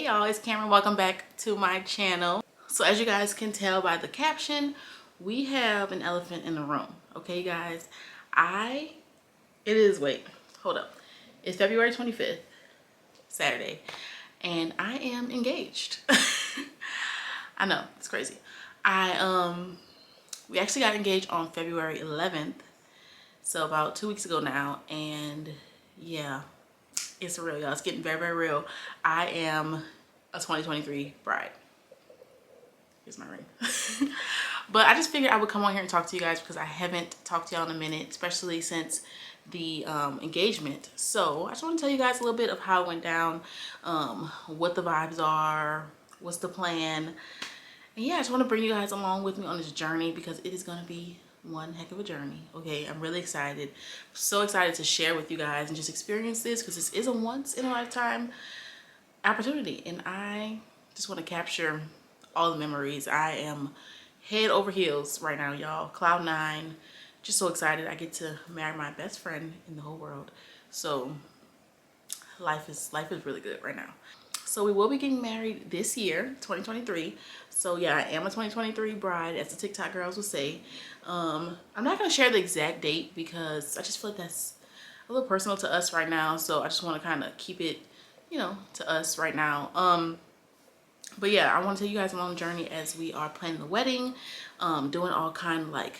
Hey y'all, it's Cameron. Welcome back to my channel. So as you guys can tell by the caption, we have an elephant in the room. Okay guys, hold up. It's February 25th, Saturday, and I am engaged. I know, it's crazy. We actually got engaged on February 11th, so about 2 weeks ago now, and yeah, it's real, y'all. It's getting very, very real. I am a 2023 bride. Here's my ring. But I just figured I would come on here and talk to you guys because I haven't talked to y'all in a minute, especially since the engagement. So I just want to tell you guys a little bit of how it went down, what the vibes are, what's the plan. And yeah, I just want to bring you guys along with me on this journey because it is going to be one heck of a journey. Okay, I'm really excited. So excited to share with you guys and just experience this because this is a once in a lifetime opportunity, and I just want to capture all the memories. I am head over heels right now, y'all. Cloud nine. Just so excited. I get to marry my best friend in the whole world. So life is really good right now. So we will be getting married this year, 2023. So yeah, I am a 2023 bride, as the TikTok girls would say. I'm not gonna share the exact date because I just feel like that's a little personal to us right now. So I just want to kind of keep it, you know, to us right now. But yeah, I want to take you guys along the journey as we are planning the wedding, doing all kind of like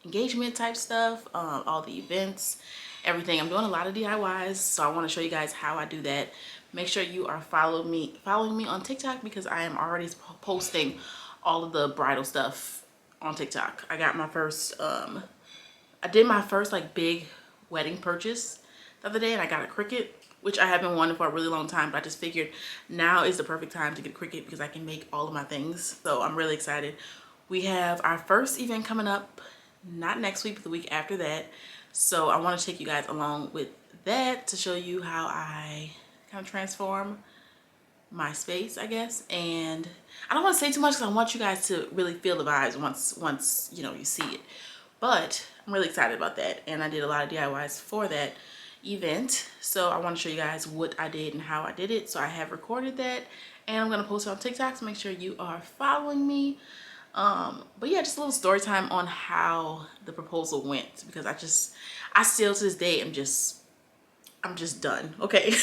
engagement type stuff, all the events, everything. I'm doing a lot of DIYs, so I want to show you guys how I do that. Make sure you are following me on TikTok because I am already posting all of the bridal stuff on TikTok. I got my first, I did my first like big wedding purchase the other day, and I got a Cricut, which I have been wanting for a really long time, but I just figured now is the perfect time to get a Cricut because I can make all of my things. So I'm really excited. We have our first event coming up, not next week, but the week after that. So I want to take you guys along with that to show you how I kind of transform my space, I guess. And I don't want to say too much because I want you guys to really feel the vibes once you know, you see it. But I'm really excited about that, and I did a lot of DIYs for that event. So I want to show you guys what I did and how I did it. So I have recorded that, and I'm going to post it on TikTok, so make sure you are following me. But yeah, just a little story time on how the proposal went, because I still to this day I'm just done. Okay.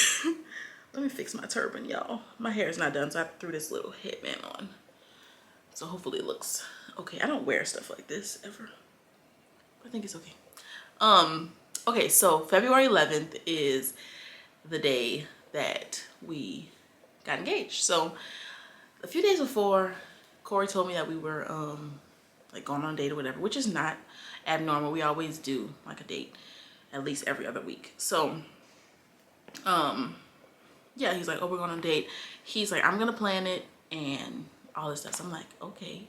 Let me fix my turban, y'all. My hair is not done, so I threw this little headband on, so hopefully it looks okay. I don't wear stuff like this ever, but I think it's okay. Okay, so February 11th is the day that we got engaged. So a few days before, Corey told me that we were like going on a date or whatever, which is not abnormal. We always do like a date at least every other week. So yeah, he's like, oh, we're going on a date. He's like, I'm gonna plan it and all this stuff. So I'm like, okay,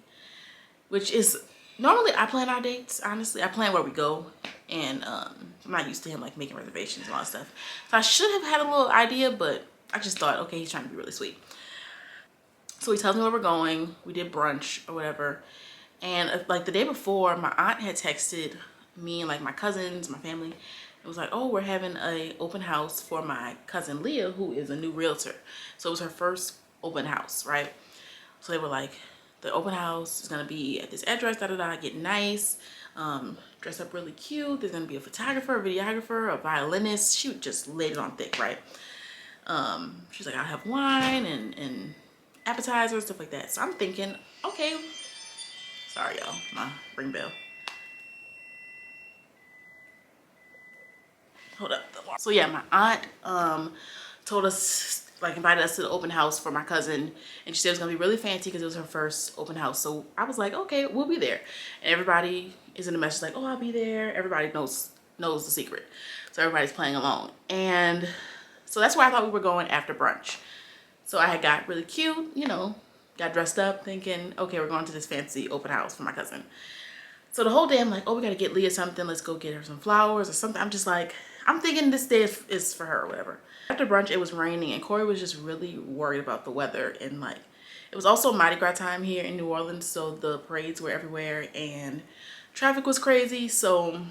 which is normally I plan our dates. Honestly, I plan where we go, and I'm not used to him like making reservations and all that stuff. So I should have had a little idea, but I just thought, okay, he's trying to be really sweet. So he tells me where we're going. We did brunch or whatever, and like the day before, my aunt had texted me and like my cousins, my family. It was like, oh, we're having a open house for my cousin Leah, who is a new realtor. So it was her first open house, right? So they were like, the open house is gonna be at this address, get nice, dress up really cute. There's gonna be a photographer, a videographer, a violinist. She just laid it on thick, right? She's like, I'll have wine and appetizers, stuff like that. So I'm thinking, okay, sorry y'all, my ring bell. Hold up. So yeah, my aunt told us, like invited us to the open house for my cousin, and she said it was gonna be really fancy because it was her first open house. So I was like, okay, we'll be there. And everybody is in the message like, oh, I'll be there. Everybody knows the secret, so everybody's playing along. And so that's where I thought we were going after brunch. So I had got really cute, you know, got dressed up thinking, okay, we're going to this fancy open house for my cousin. So the whole day I'm like, oh, we gotta get Leah something. Let's go get her some flowers or something. I'm just like, I'm thinking this day is for her or whatever. After brunch, it was raining, and Corey was just really worried about the weather. And like, it was also Mardi Gras time here in New Orleans, so the parades were everywhere and traffic was crazy. So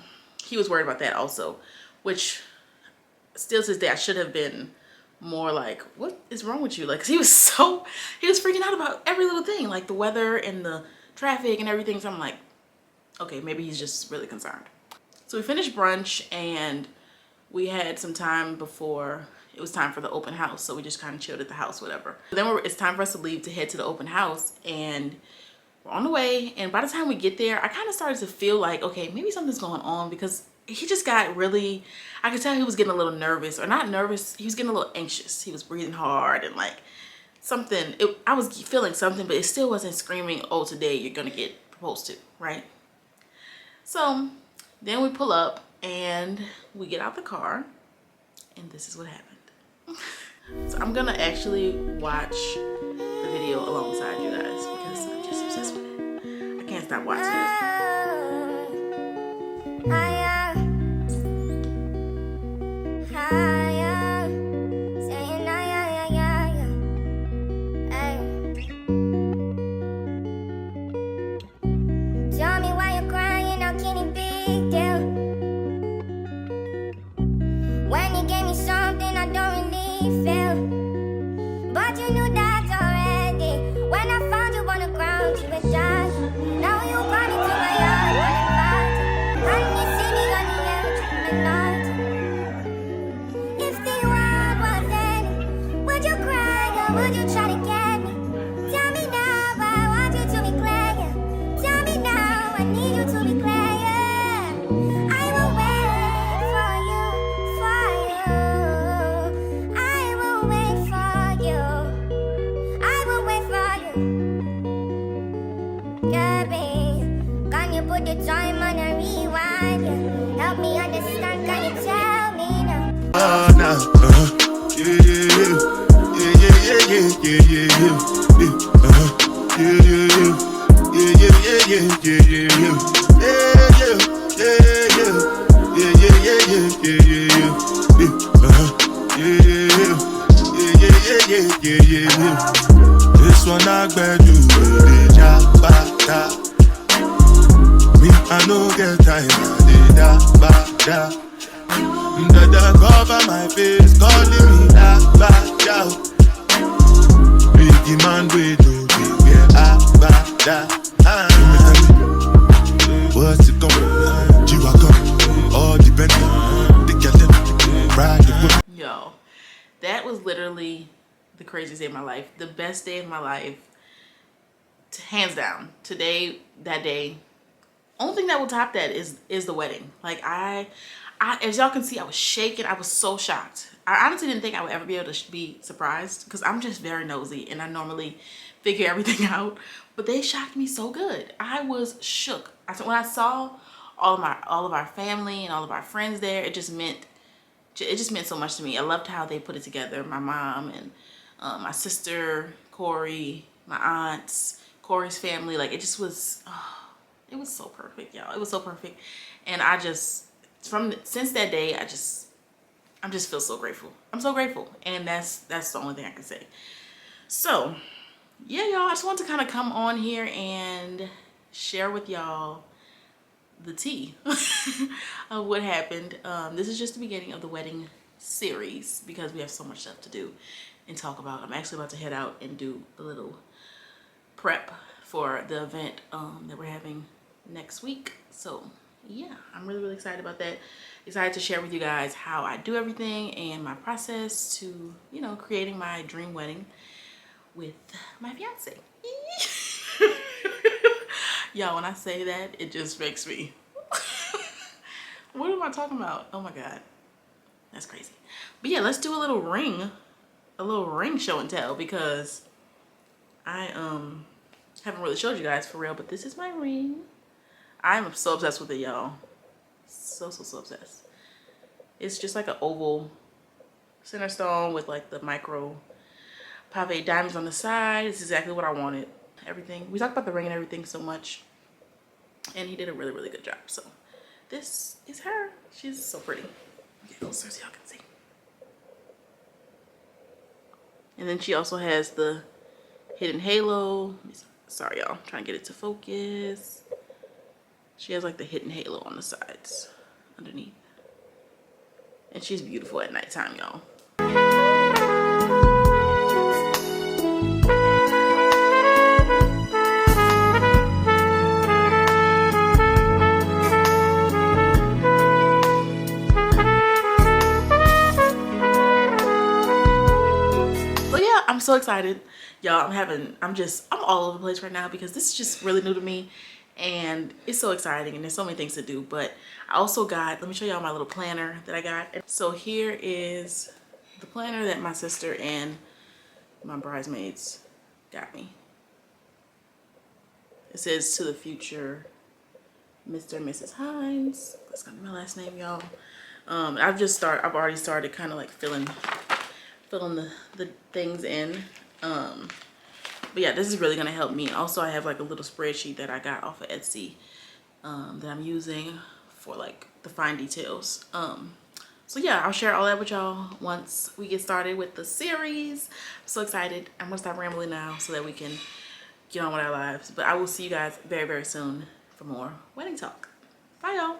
he was worried about that also, which still to this day I should have been more like, what is wrong with you? Like, 'cause he was freaking out about every little thing, like the weather and the traffic and everything. So I'm like, okay, maybe he's just really concerned. So we finished brunch and we had some time before it was time for the open house. So we just kind of chilled at the house, whatever. Then it's time for us to leave to head to the open house, and we're on the way. And by the time we get there, I kind of started to feel like, okay, maybe something's going on, because he just got really, I could tell he was getting a little nervous, or not nervous, he was getting a little anxious. He was breathing hard and like something, I was feeling something, but it still wasn't screaming, oh, today you're gonna get proposed to, right? So then we pull up and we get out the car, and this is what happened. So I'm gonna actually watch the video alongside you guys because I'm just obsessed with it. I can't stop watching it. Would you try to get me? Tell me now, I want you to be clear. Tell me now, I need you to be clear. I will wait for you. I will wait for you. I will wait for you. Yeah, babe, can you put the time on a rewind? Yeah. Help me understand, can you tell me now? Now, yeah. This one I bet you me, I no get time. Dada cover my face, calling me back out. Biggie man, we do where I back that. What's it gonna be? G-Wagon, all depends. They get them, ride the whip. Yo, that was literally the craziest day of my life. The best day of my life, hands down. Today, that day, only thing that will top that is the wedding. Like I as y'all can see, I was shaking. I was so shocked. I honestly didn't think I would ever be able to be surprised, because I'm just very nosy and I normally figure everything out. But they shocked me so good. I was shook. When I saw all of our family and all of our friends there, it just meant so much to me. I loved how they put it together. My mom and my sister, Corey, my aunts, Corey's family. Like it just was, it was so perfect, y'all. It was so perfect. And I just, since that day, I just feel so grateful. I'm so grateful. And that's the only thing I can say. So yeah, y'all, I just want to kind of come on here and share with y'all the tea of what happened. This is just the beginning of the wedding series because we have so much stuff to do and talk about. I'm actually about to head out and do a little prep for the event that we're having next week. So yeah, I'm really excited about that. Excited to share with you guys how I do everything and my process to, you know, creating my dream wedding with my fiance. Y'all, when I say that, it just makes me what am I talking about? Oh my god, that's crazy. But yeah, let's do a little ring show and tell, because I haven't really showed you guys for real, but this is my ring. I'm so obsessed with it, y'all. So obsessed. It's just like an oval center stone with like the micro pave diamonds on the side. It's exactly what I wanted. Everything. We talked about the ring and everything so much, and he did a really good job. So this is her. She's so pretty. Get closer so y'all can see. And then she also has the hidden halo. Sorry, y'all. I'm trying to get it to focus. She has like the hidden halo on the sides underneath. And she's beautiful at nighttime, y'all. so excited, y'all. I'm all over the place right now because this is just really new to me, and it's so exciting, and there's so many things to do. But I also got, let me show y'all my little planner that I got. So here is the planner that my sister and my bridesmaids got me. It says "To the future, Mr. and Mrs. Hines." That's gonna be my last name, y'all. I've already started kind of like filling the things in. But yeah, this is really gonna help me. Also, I have like a little spreadsheet that I got off of Etsy that I'm using for like the fine details. So yeah, I'll share all that with y'all once we get started with the series. I'm so excited. I'm gonna stop rambling now so that we can get on with our lives. But I will see you guys very, very soon for more wedding talk. Bye, y'all.